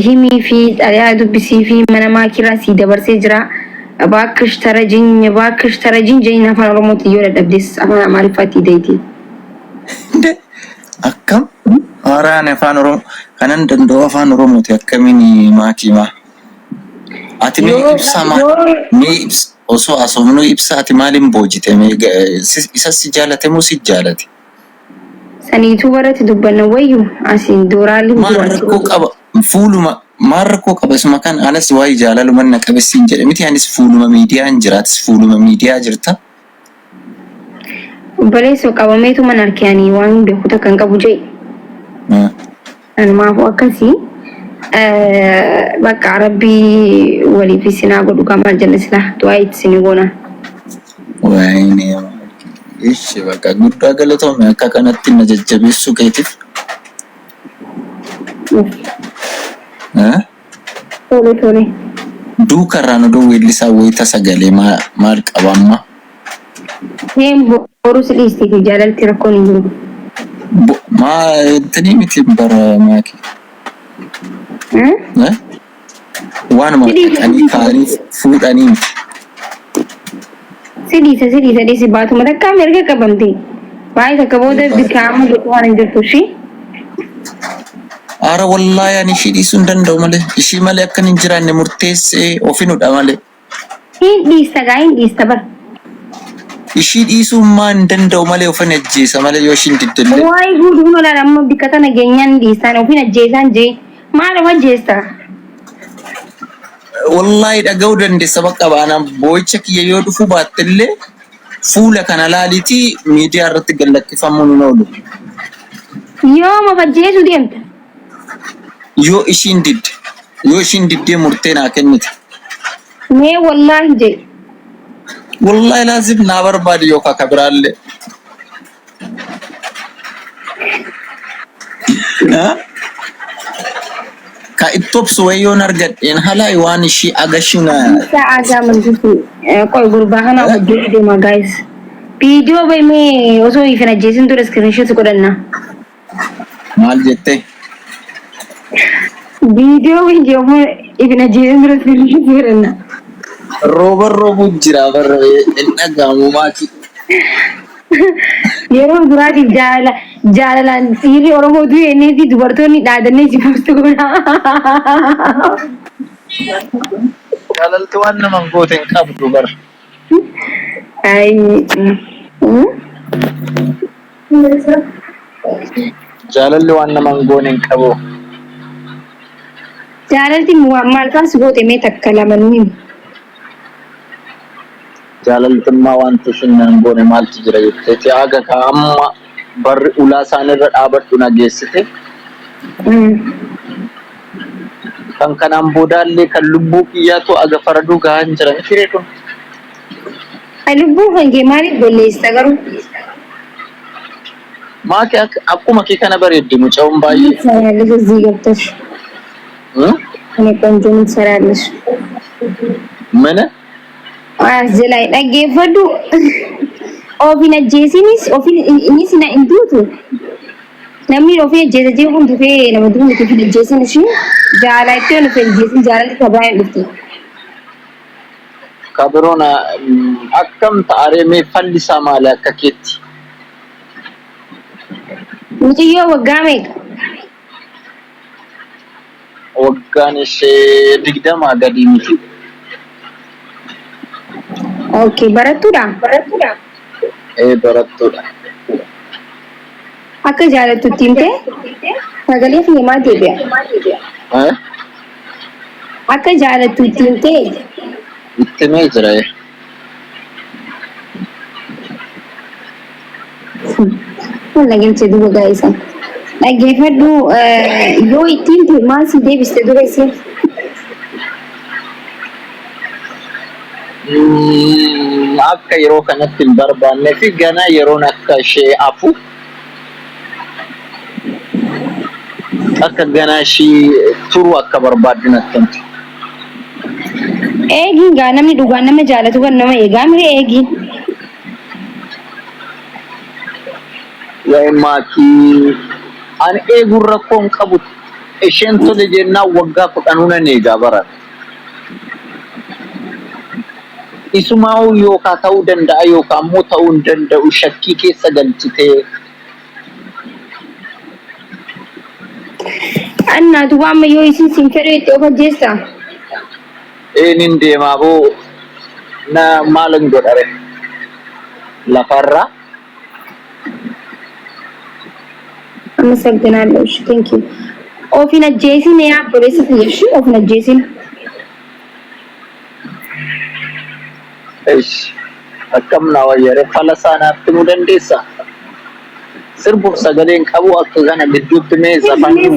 himii fi xaliyaa dubbisii fi mana maakiraa si dabarsee jira. Baakkish tarajin jeen afaan Oromootti yoo dadhabdes afaan Amaariffaatti deetii. Akkam haaraan afaan Oromoo kanan danda'u afaan Oromooti akkamiin maakimaa. Ati mee ibsama mee ibs osoo asomnu ibsaati maaliin boojite mee isa si jaalate moo si jaalate? Saniitu baratti dubbanna wayyu asiin dooraalli maarrakkoo qaba fuuluma maarrakkoo qaba isuma kan anas waa'ee jaalaluma na qabesiin jedhe miti anis fuuluma miidiyaan jiraatis fuuluma miidiyaa jirta. Baleessoo qabameetu mana arkeanii waan beekuta kan qabu jee. Anumaafu akkasii bakka rabbii waliif isinaa godhu kamal jala sila du'aa itti isinii goona. Waayini ishi bakka guddaa galatoome akka kanatti na jajjabeessuu keetiif. Tole. Duukarraa nu weellisaa wayita sagalee maal qaba amma? Boru sidhiistii fi jaalalti rakkoon hin jiru. Maa tanii miti bara maaki? Waanuma dhaqanii kaanii fuudhanii miti. Sidhiisa baatuma takkaan erga qabamte. Baay'ee takka booda bikaamu godhu waan hin jirtu ishii. Aara wallaahi ani ishii dhiisuu hin danda'u malee. Ishii malee akkan hin jiraanne murteessee ofiinudha malee. Hin dhiista bara. Ishii dhiisummaa hin danda'u malee ofin ajjeesa malee yoo ishiin diddalle. Waayee guutuu nolaan amma bikkata nageenyaan dhiisaan ofin ajjeesaan jee maal of ajjeesta? Wallaahi dhaga'uu dandeessa bakka baanaan boo'icha kiyya yoo dhufu baattillee fuula kana laalitii miidiyaa irratti gallakkifamuu hin oolu. Yoo ma ajjeesuu deemta? Yoo ishiin diddee murtee naa kennite. Mee wallaahi jee. والله لازم نابر بادي يوكا كبرالي ka ittops wayo nargad en hala iwani shi agashina aga man dutu koy gurbahana hojjede ma guys video bay me oso ifena jesin to screenshot ko danna mal jette video bay jomo ifena jesin to screenshot ko danna robo jira barre en agamu maki yeroo duraati jaalalaan dhiirri Oromoo du'e inni fi dubartoonni dhaadannee si postu godha. Jaalalli waan nama goote hin qabdu bar. Jaalalli waan nama goone hin qabu. Jaalalli maal kaas goote mee takka lama nuyi. Jaalaltummaa wanti shinnan goone maaltu jira jettee aga ka amma barri ulaa isaanirra dhaabadhu nageessite kan kanaan boodaallee kan lubbuu kiyyaatu aga faraduu gahan jiran firee kun lubbuu kan kee maaliif golleessa garuu maaki akkuma kee kana bareeddi muca'uun baay'ee saraallis እዚህ ገብተሽ እኔ ቆንጆ ምን ትሰራለሽ ምን Azilai dhaggeeffadhu ofin ajjeesinis ofin innis na induutu namni ofin ajjeesa jee kun dhufee nama du'u ofin ajjeesin ishii jaalattee ofin ajjeesin jaalatti kabaa hin dhufte. Kabiroona akkam ta'aree mee fallisaa maali akka keetti? Mucayyoo waggaa meeqa? Waggaan ishee 20 gadi miti. Okay, barattuudha. Barattuudha. Akka jaalattutti himte sagalee fi himaa deebi'a. Akka jaalattutti himte itti mee jira. Walla galchee duuba gaa'isa. Dhaggeeffadhu yoo itti himte maal si deebiste dura ishee? Akka yeroo kanatti hin barbaanne fi gana yeroon akka ishee afu akka gana ishee turu akka barbaaddu natti himte. Eegiin gaa namni dhugaan nama jaalatu kan nama eegaa mire eegiin. Yaa maakii ani eeguun rakkoon qabu isheen tole jennaa waggaa kudhanuuna ni gaabara. Isumaa yookaan ta'uu danda'a yookaan immoo ta'uu hin danda'u shakkii keessa galchitee. Anna tu amma yoo isin fedhe itti of ajjeesta. Eenin deemaa boo na maalan godhare lafarra. Aመሰግናለሁ. እሺ thank you. Ofin ajjeesin yaa boleessa fayyadhu ofin ajjeesin. Ish akkam na wayyare falasaanaatti nu dandeessa. Sirbuuf sagaleen qabu akka kana gidduutti mee zafanni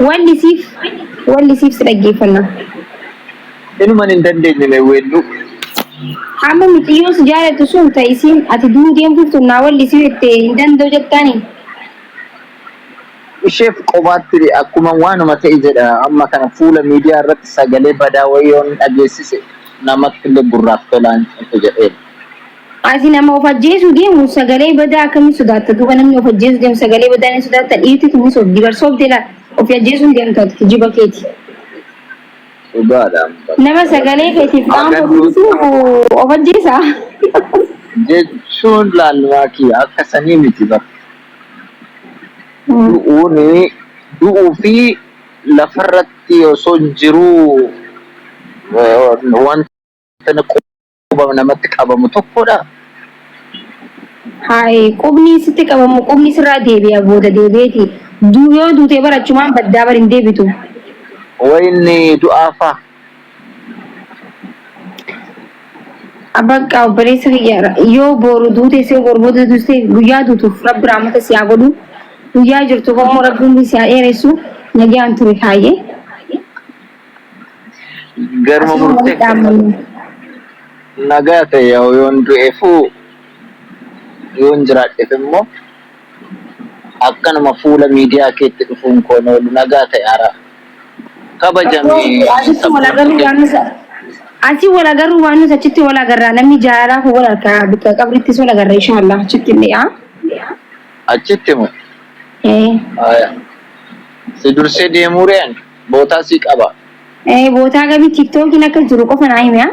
wallisiif si dhaggeeffanna. Inuma hin dandeenye mee weellu. Amma mixiyyoos jaalatu sun ta'isiin ati duu deemtuuf naa wallisiif itti hin danda'u jettaani. Isheef qobaatti akkuma waanuma ta'e jedha amma kana fuula miidiyaa irratti sagalee badaa wayoon dhageessise namatti illee gurraaf tolaan itti jedhee. Asi nama of ajjeesu deemu sagalee badaa akkamii sodaatta duuba namni of ajjeesu deemu sagalee badaa ni sodaatta dhiirti tunis of dibarsooftee laata of ajjeesuun deemtu ati jiba keeti. Dhugaadha. Nama sagalee keetiif qaamatu of ajjeesaa. Jechuun laalwaakii akka sanii miti bakka. Du'uu fi lafarratti osoo jiruu wanta namatti qabamu tokkodha. Hai, qubni sitti qabamu qubni sirraa deebi'a booda deebi'eeti. Yoo duutee barachumaan baddaa bari hin deebitu. Wayinni du'aafa. Abakka obboleessa kiyyaara yoo boru duutee see borbooda duutee guyyaa duutuuf rabbi raamata si haa godhu. Guyyaa jirtu kommoo rabbiin si haa dheeressu nagaan ture kaayyee. Garma murtee. Nagaa ta'e yoon du'eefuu yoon jiraadheef immoo akkanuma fuula miidiyaa keetti dhufuun koon oolu nagaa ta'e ara kabajamee asii wal agarru waan nuti achitti wal agarraa namni jaalalaaf wal harkaa bikka qabrittis wal agarra inshaallah achitti illee achitti moo si dursee deemuu re'an bootaa sii qaba bootaa gabii tiktookiin akka jiru qofa naa hime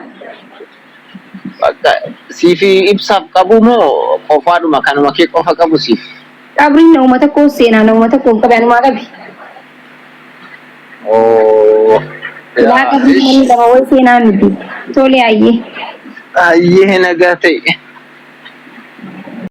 siifi ibsaaf qabu moo qofaadhuma kanuma kee qofa qabu siif qabriin nama tokko seenaa nama tokko qabe anumaa qabi yaa qabriin nama way seenaa miti tole ayyee nagaa ta'e